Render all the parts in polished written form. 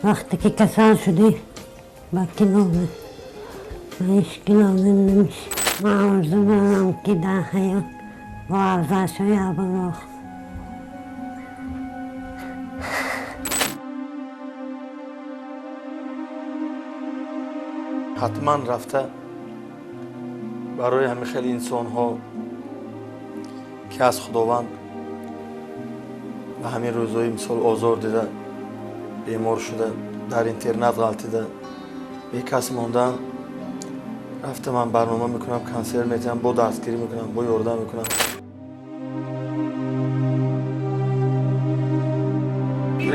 وقتی که کسان شدی با کلومه و 8 کیلومه نمیشه. ما آرزو دارم که در حیات با ارزش های برو. حتما رفته برای همه خیلی انسان ها که از خداوند به همین روزهای مثال آزار دیده، بیمار شده، در اینترنت غلطیده، به کس ماندن، رفته من برنامه میکنم، کنسر میتونم، با دستگیری میکنم، با یاردن میکنم.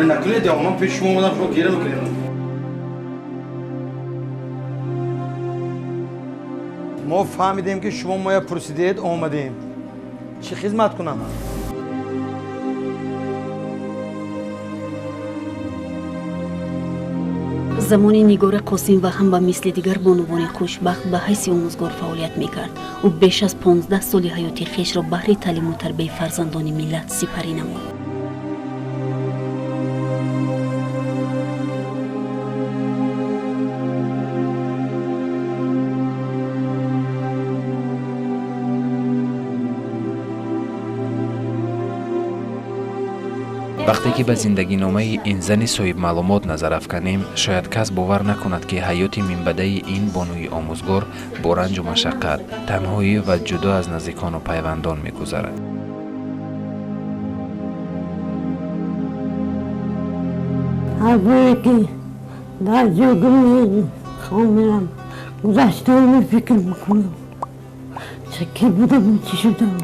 نکنید یا من پیش شما اومدم شما گیره میکنید. ما فهمیدیم که شما ما پرسیدید آمدیم. چی خدمت کنم؟ زمانی نیگار قاسم و هم به مثل دیگر بانوان خوشبخت به حیث آموزگار فعالیت میکرد. او بیش از 15 سال حیاتی خویش را بهر تعلیم و تربیت فرزندان ملت سپری نمود. وقتی که به زندگی نامه این زن صاحب معلومات نظر افکنیم، شاید کس باور نکند که حیات منبعه این بانوی آموزگار با رنج و مشقت، تنهایی و جدا از نزدیکان و پیوندان می‌گذرد. هر باری که در جاگاه خواه میرم گذشته رو فکر میکنم، چه کی بودم و چی شدم.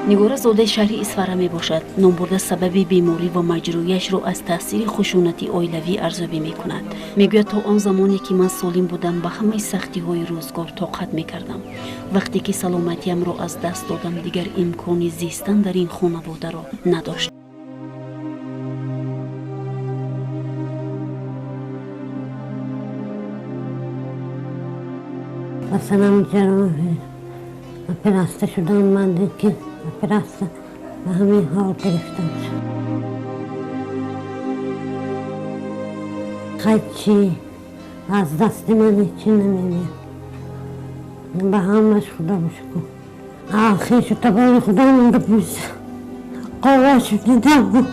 نیگار زاده شهری اسفره می باشد. نام برده سبب بیماری و مجروحیش را از تاثیر خشونت عائلوی ارزیابی می کند. میگوید تا آن زمانی که من سالم بودم به همه سختی های روزگار طاقت می کردم. وقتی که سلامتیم را از دست دادم دیگر امکان زیستن در این خانواده را نداشت. مثلا جرام پرسته شدم من دید که پرسته به همین حال گرفتم شد. خیلی چی از دست من چی نمیبیم. به همش خدا بشکن. آخیش و تبایی خدا من بپوز. قواش دیدم بگم.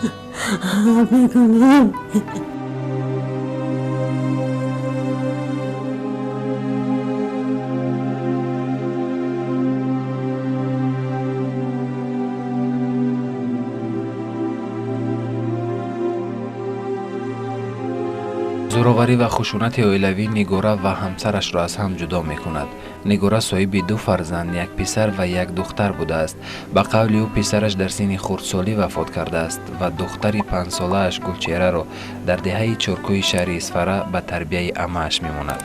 زورآوری و خشونت عائلوی نیگاره و همسرش را از هم جدا می کند. نیگاره صاحب 2 فرزند، 1 پسر و 1 دختر بوده است. به قول او پسرش در سن خردسالی وفات کرده است و دختری 5 ساله اش گلچهره را در دهه چرکوی شهر اسفره به تربیه عمه‌اش می ماند.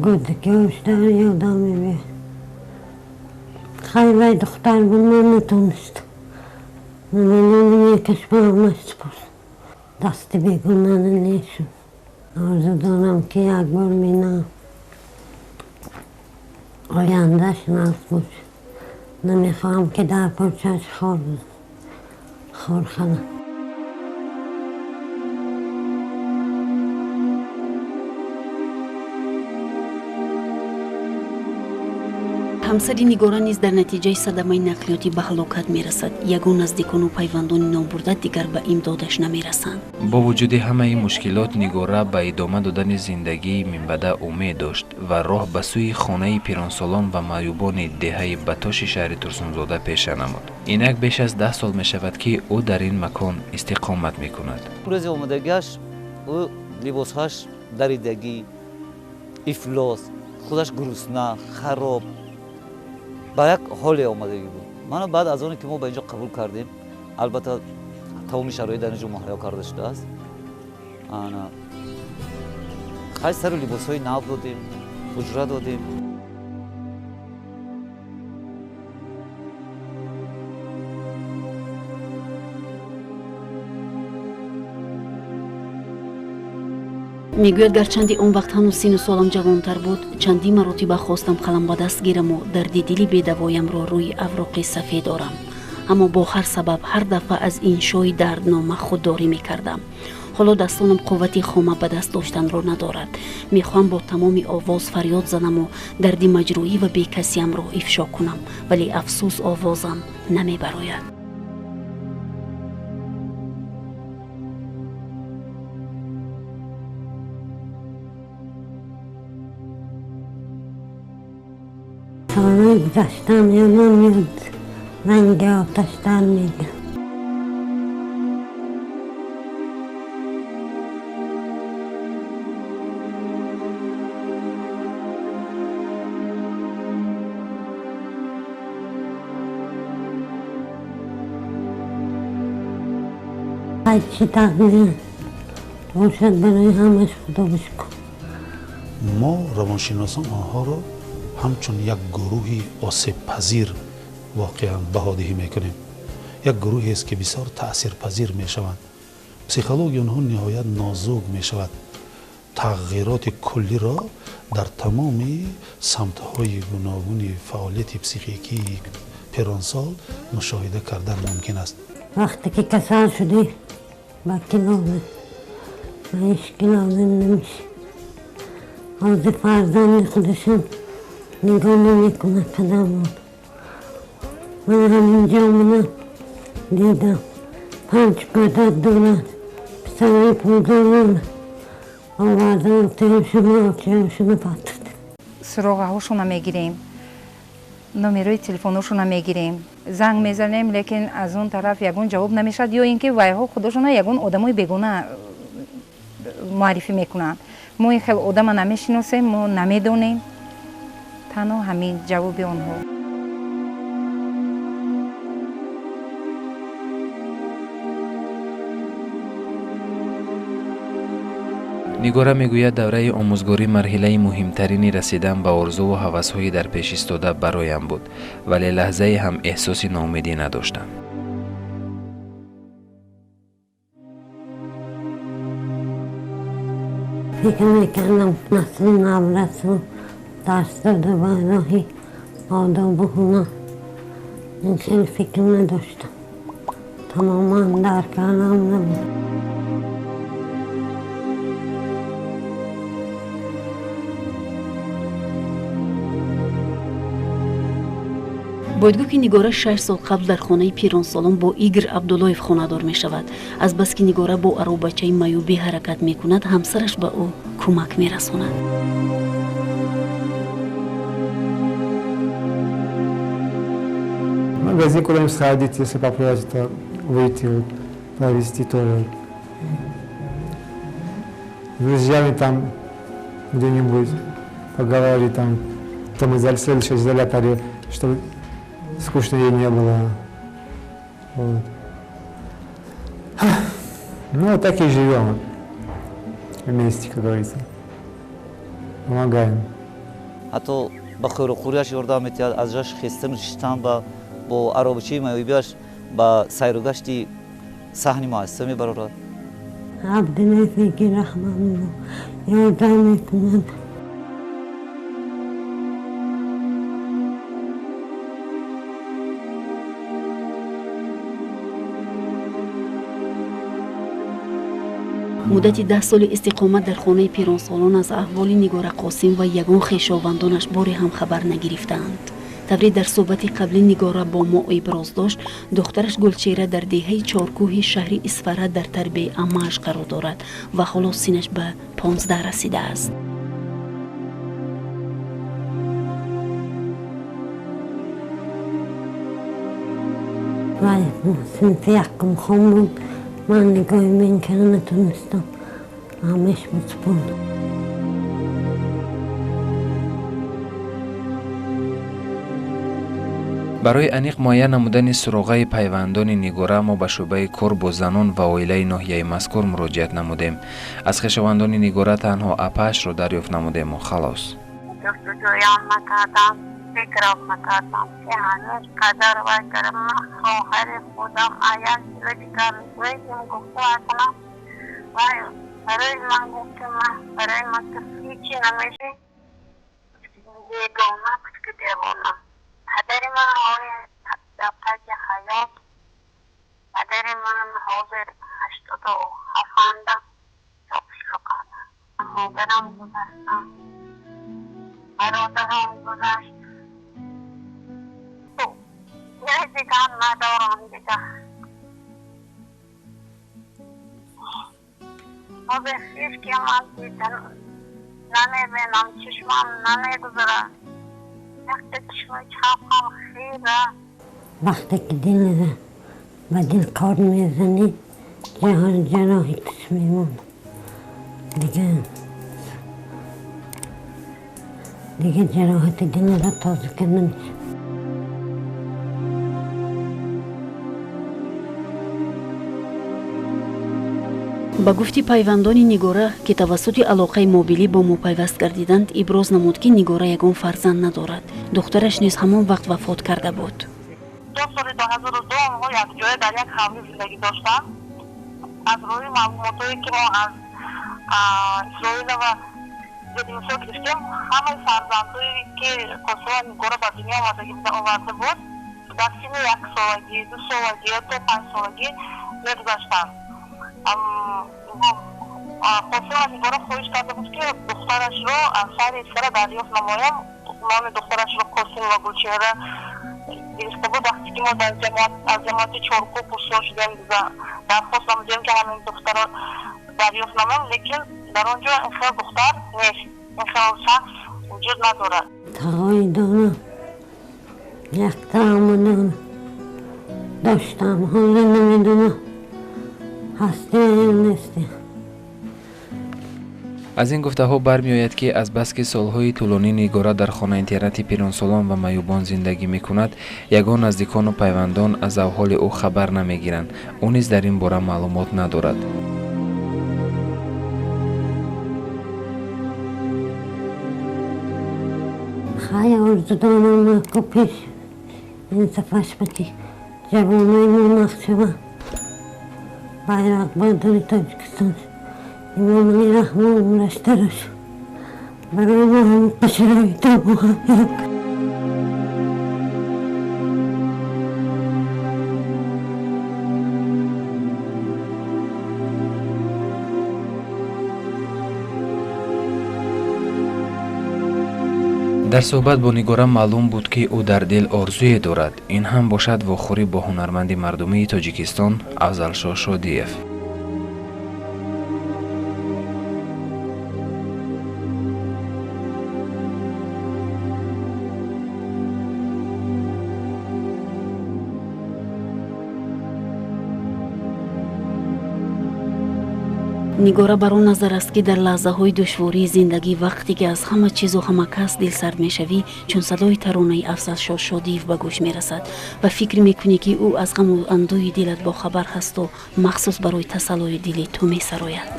گفته که بیشتر یادم میبید. خیلی دختر بود من نتونستم. من یکش برام سپرد. دست بیگناه نیشون. آرزو دارم که یک بار بینم آیندهش ناز باشه. نمیخواهم که در پرچهش خور خنم. همسری نیگاره نیز در نتیجه صدمه نقلیاتی به هلاکت میرسد. یگان نزدیکان و پیوندان نامبرده دیگر به امدادش نمیرسند. با وجود همه این مشکلات نیگاره به ادامه دادن زندگی منبعه امید داشت و راه به سوی خانه پیرانسالان و معیوبان دهه بتاش شهر ترسونزاده پیش نمود. اینک بیش از 10 سال می شود که او در این مکان استقامت می کند. روز آمدگیش او لباسهاش دریدگی، افلاس، خودش گرسنه، خراب، با یک حال آمدگی بود. من بعد از آنی که ما به اینجا قبول کردیم، البته تمام شرایط در اینجا مهیا کرده شده است. خیلی سر لباسهای نو دادیم، اجره دادیم. мегӯяд гарчанди он вақт ҳанӯз сину солам ҷавонтар буд, чандин маротиба хостам қалам ба даст гираму дарди дили бедавоямро рӯи авроқи сафед орам, аммо бо ҳар сабаб ҳар дафъа аз иншои дарднома худдорӣ мекардам. ҳоло дастонам қуввати хома ба даст доштанро надорад. мехоҳам бо тамоми овоз фарёд занаму дарди маҷрӯӣ ва бекасиамро ифшо кунам, вале афсӯс овозам намебарояд. سالهای گذشتم یادم میاد، رنگ آتش در میگه. هرچی تقدیر باشد برای همش خدا بشکن. ما روانشناسان آنها را همچون یک گروهی آسیب پذیر واقعا بهادهی میکنیم. یک گروهی است که بسیار تأثیر پذیر میشوند. پسیکولوژی آنها نهایت نازک میشود. تغییرات کلی را در تمام سمت‌های گوناگون فعالیت پسیکیکی پیرانسال مشاهده کردن ممکن است. وقتی که کسل شدی با کی لازم و هیچکی لازم نمیشه. حاضر فرزند خودشون نگاه نمیکنه پدرمون. من همینجا آمدم دیدم 5 قدر دولت پسرهای پولداران آوردن تیمشون آچه‌هاشون پاتد. سراغهاشون میگیریم، نمرای تلفنشون میگیریم، زنگ میزنیم لیکن از اون طرف یگون جواب نمیشد یا اینکه وایها خودشون یگون آدمای بیگانه معرفی میکنن. ما این خیلی آدم نمیشناسیم، ما نمیدونیم، تنها همین جواب اونها. نیگورا میگوید دوره آموزگاری مرحله مهمترینی رسیدن به آرزو و هوس‌های در پیش ایستاده برایم بود، ولی لحظه هم احساس ناامیدی نداشتم. فکر میکردم نسل نورس رو درس داده و راهی آداب و هنر. این خیلی فکر نداشتم. تماما درک کردم نبود. боидгӯ ки нигора 6 сол қабл дар хонаи пиронсолон бо Игор Абдуллоев хонадор мешавад. Азбас ки нигора бо аробачаи маёбӣ ҳаракат мекунад, ҳамсараш ба ӯ кӯмак мерасонад. В магазин куда-нибудь сходить, если попросят выйти, провести тоже. С друзьями там где-нибудь поговорить, там в следующем изоляторе, чтобы скучно ей не было. Вот. Ну, вот так и живем вместе, как говорится. Помогаем. А то ба хӯрухӯрияш ёрдам метиҳад, аз ҷош хистан риштан бо аробичаи маёбиаш ба сайругашти саҳни муассиса мебарорад. عبدالعزیز رحمانی رو یادم میکنم. муддати 10 соли истиқомат дар хонаи пиронсолон аз аҳволи Нигора Қосим ва ягон хешовандонаш боре ҳам хабар нагирифтаанд. таврид дар суҳбати қаблӣ Нигора бо мо иброз дошт, духтараш Гулчера дар деҳаи чоркӯҳи шаҳри Исфара дар тарбияи аммааш қарор дорад ва ҳоло синаш ба 15 расидааст. ولی سنف یکم خون بود. من نگاهی به این کنه نتونستم همش بسپردم. برای انیق معین نمودن سراغه پیوندان نیگورا ما به شعبه کار با زنان و عائله ناحیه مذکور مراجعت نمودیم. از خویشاوندان نیگورا تنها اپش را دریافت نمودیم و خلاص. جستجویم نکردم، فکرم نکردم که هنوز قدر و کرم خواهر خودم آید دیگر میگویم گفته کنم و برای من گفتم برای من که هیچی نمیشه دیگونه بود که دیگونه پدر من آقای دفتر حیات پدر من حاضر 87 تفصیل کنم مادرم گذاشتم برادرم گذاشت تو یه دیگه ندارم دیگه ما به هیچ که من دیدن نمیبینم چشمم نمیگذاره وقتی چشم چپم خیره وقتی که دل و دل کار میزنی جهان جراحی توش میمون دیگه جراحت دل را تازه کردن نمیشه. ба гуфти пайвандони нигора ки тавассути алоқаи мобилӣ бо мо пайваст гардиданд иброз намуд ки нигора ягон фарзанд надорад. духтараш низ ҳамон вақт вафот карда буд. соли 2002 онҳо якҷоя дар як ҳавлӣ зиндагӣ доштанд. аз рӯи маълумотое ки мо аз исроилова зединсо гирифтем ҳамаи фарзандое ки қосима нигора ба дунё омадагӣ буда оварда буд дар синни 1 солагӣ 2 солагӣ то 5 солагӣ мегузаштанд. қосима нигора хоҳиш карда буд ки духтарашро аз шаҳри исфара дарёфт намоям. номи духтарашро қосимова гулчеҳра гирифта буд. вақте ки мо аз ҷамоати чоркӯ пурсиё шудем дархост намудем ки ҳамин духтарро дарёфт намоям лекин дар он ҷо ин хел духтар нест, ин хел шахс вуҷуд надорад. тағои дона як таъмудон доштам ҳозир намедонам ҳастӣ ё нестӣ. аз ин гуфтаҳо бармеояд ки азбаски солҳои тӯлонӣ нигора дар хона интернати пиронсолон ва маъюбон зиндагӣ мекунад ягон наздикону пайвандон аз аҳволи ӯ хабар намегиранд. ӯ низ дар ин бора маълумот надорад. хай орзу дорам ки пеш ин сафашпати ҷавонои мо нақшава байрақбардори тоҷикистон имомали раҳмон умраштараш барои мо ҳамин шароитро муҳайё дар суҳбат бо нигора маълум буд ки ӯ дар дил орзуе дорад. ин ҳам бошад вохӯрӣ бо ҳунарманди мардумии тоҷикистон афзалшоҳ шодиев. нигора бар он назар аст ки дар лаҳзаҳои душвории зиндагӣ вақте ки аз ҳама чизу ҳама кас дилсард мешавӣ чун садои таронаи афзалшоҳ шодиев ба гӯш мерасад ва фикр мекунӣ ки ӯ аз ғаму андӯи дилат бохабар ҳасту махсус барои тасаллуи дили ту месарояд.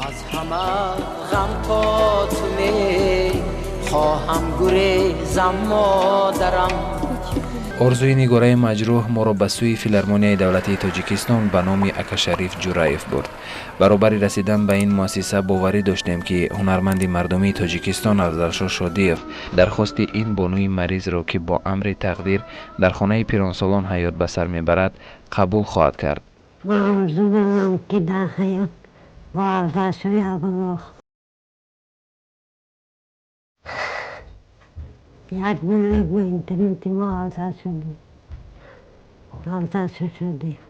аз ҳама ғам то ту мехоҳам гурезам модарам. орзуи нигораи маҷрӯҳ моро ба сӯи филармонияи давлатии тоҷикистон ба номи Акашариф Ҷураев бурд. баробари расидан ба ин муассиса боварӣ доштем ки ҳунарманди мардумии тоҷикистон афзалшоҳ шодиев дархости ин бонуи маризро ки бо амри тақдир дар хонаи пиронсолон ҳаёт ба сар мебарад қабул хоҳад кард. ман орзу дорам ки дар ҳаёт бо афзалшоҳи аввалох як бӯлак ба интернети мо афзалшоҳ шодиев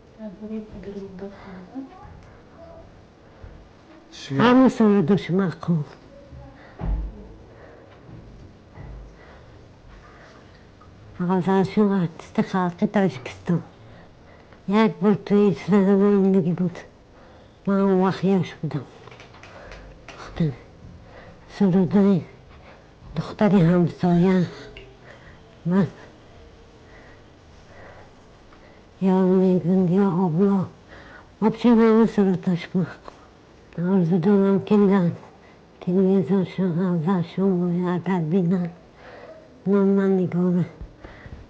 ҳама солидош мақом афзалшоҳ артисти халқи тоҷикистон як бор тои исрара зиндагӣ буд. ман он вақт ёш будам. сурудаи духтари ҳамсоя баъд ё мегунд ё обло вообще ҳама сурудаш мақом. орзу дорам ки дар телевизоршон афзалшон бояд бинанд. ман нигора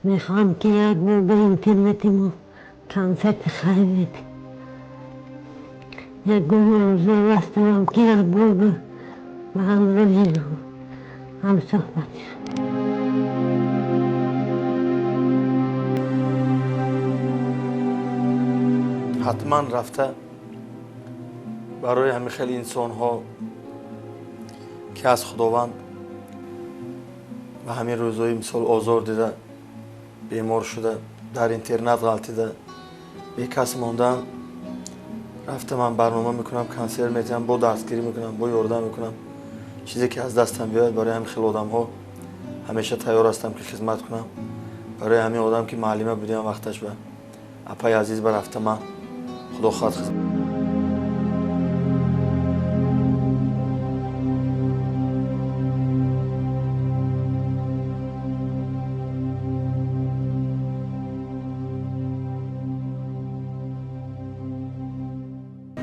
мехоҳам ки як бор ба интернети мо консерти хайр یک روز بستم که از بود و هم روزی هم صحبت حتما رفته برای همه خیلی انسان ها که از خداوند و همین روزهای مثال آزار دیده، بیمار شده، در اینترنت غلطیده، بی کس ماندن، رفته من برنامه میکنم، کنسر میتونم، با دستگیری میکنم، با یاردم میکنم، چیزی که از دستم بیاید برای همین خیلی آدم ها همیشه تیار هستم که خدمت کنم. برای همین آدم که معلمه بودیم وقتش به اپای عزیز برفته من خدا خواهد خدمت.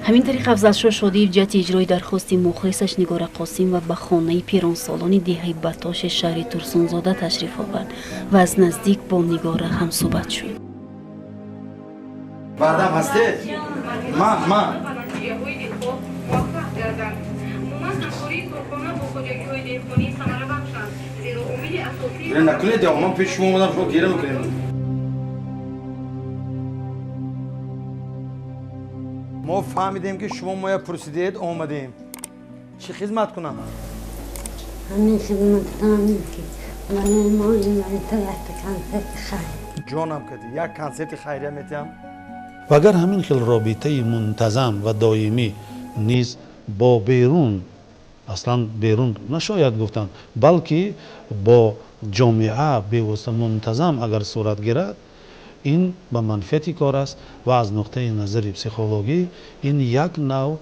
همین طریق افضلشاه شادی جهت اجرای درخواست مخلصش نگار قاسم و به خانه پیرانسالان دهه بتاش شهر ترسونزاده تشریف آورد و از نزدیک با نگار هم صحبت شد. بعدم هستی؟ من نکنید یا من پیش شما اومدم شما گیره میکنیم. ما فهمیدیم که شما مایه پرسیدید آمدیم. چی خدمت کنم؟ همین خدمت کنم که برای ما این برای تو یک کنسرت خیلی جانم کدی یک کنسرت خیریه میتیم. و اگر همین خیل رابطه منتظم و دائمی نیز با بیرون، اصلا بیرون نشاید گفتن، بلکه با جامعه به منتظم اگر صورت گیرد، این به منفعت کار است و از نقطه نظر پسیخولوژی این یک نوع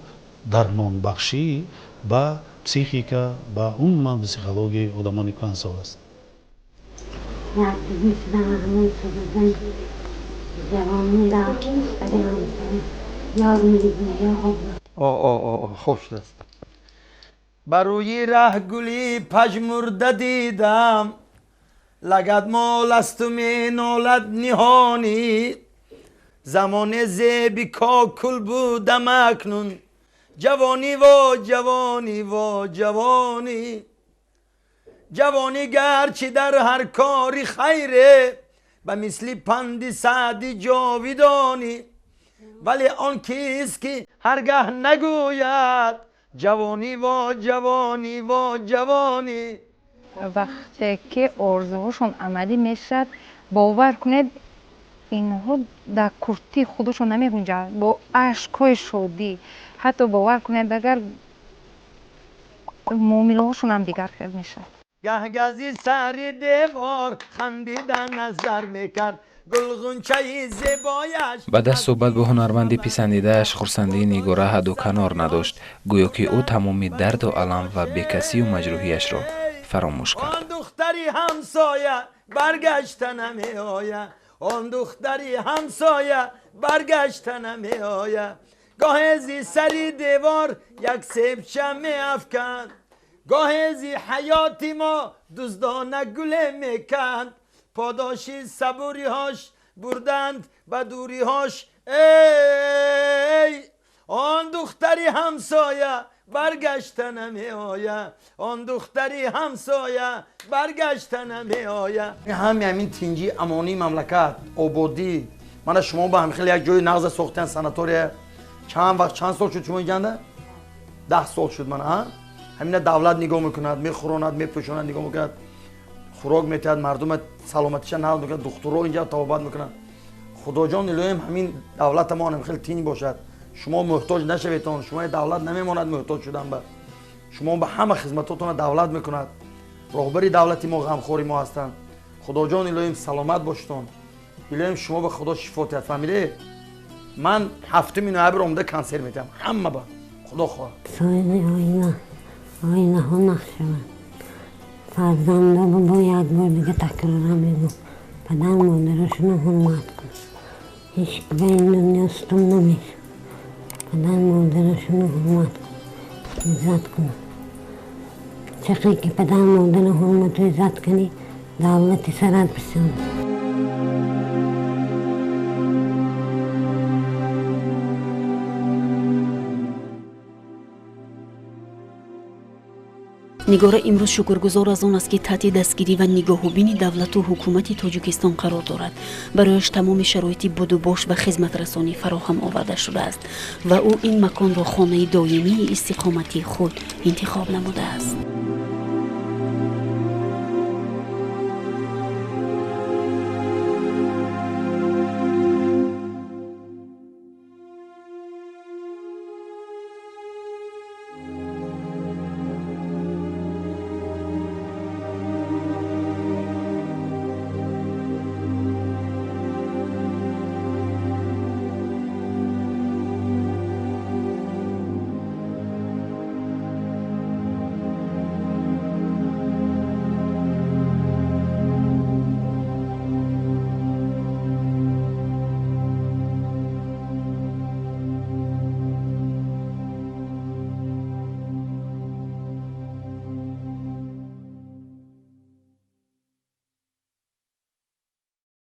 درمان بخشی به پسیخیکا به اون من پسیخولوژی آدمان کنسال است. خوب شد است. بروی ره گلی پژمرده دیدم، لگد مال است و می نالد نهانی، زمان زیبی کاکل بودم اکنون، جوانی و جوانی و جوانی، جوانی گرچه در هر کاری خیره، به مثل پند سعدی جاویدانی، ولی آن کیست که هرگاه نگوید جوانی و جوانی و جوانی. وقتی که آرزوهاشون عملی میشد باور کنید اینها در کرتی خودشون نمیگنجد، با عشقای شادی حتی باور کنید اگر معامله هاشون هم دیگر خیلی میشد. گهگزی سر دیوار خندیدن نظر میکرد، گلغنچه زیبایش. بعد از صحبت با هنرمندی پسندیده‌اش خرسندی نگاره حد و کنار نداشت، گویا که او تمامی درد و الم و بیکسی و مجروحیش را فراموش کرد. آن دختری همسایه برگشتن نمی آید، آن دختری همسایه برگشتن نمی آید، گاه ازی سری دیوار یک سیبچه می افکند، گاه ازی حیاتی ما دزدانه گله میکند، پاداشی صبوری هاش بردند به دوری هاش. ای آن دختری همسایه برگشتن نمی آید، آن دختری همسایه برگشتن نمی آید. همین تینجی امانی مملکت آبادی من شما با هم خیلی یک جای نغز ساختن ساناتوریه چند وقت چند سال شد شما اینجا؟ 10 سال شد. من همین دولت نگاه میکند، میخوراند، میپوشاند، نگاه میکند، خوراک میتهد، مردم سلامتیش نقل میکند، دکترها اینجا طبابت میکنند. خدا جان الهیم همین دولت ما هم خیلی تینی باشد، شما محتاج نشویتون، شما دولت نمیماند محتاج شدن به شما، به همه خدمتاتون دولت میکند، رهبری دولتی ما غمخوری ما هستند. خدا جان الهیم سلامت باشتون، الهیم شما به خدا شفا دهد. فهمیدید؟ من 7 نوامبر اومده کنسر میدم همه با خدا خواه. سایه آینه ها نقش شود، فرزنده با یک بار دیگه تکرار میگو پدر مادرشون رو حرمت کن، هیچ به این دنیا ستم نمیشه، پدر مادرشون رو حرمت کن، عزت کن. چقدر که پدر مادر رو حرمت و عزت کنی دولتی سرت بسیار. нигора имрӯз шукргузор аз он аст ки таҳти дастгирӣ ва нигоҳубини давлату ҳукумати тоҷикистон қарор дорад. барояш тамоми шароити будубош ва хизматрасонӣ фароҳам оварда шудааст ва ӯ ин маконро хонаи доимии истиқомати худ интихоб намудааст.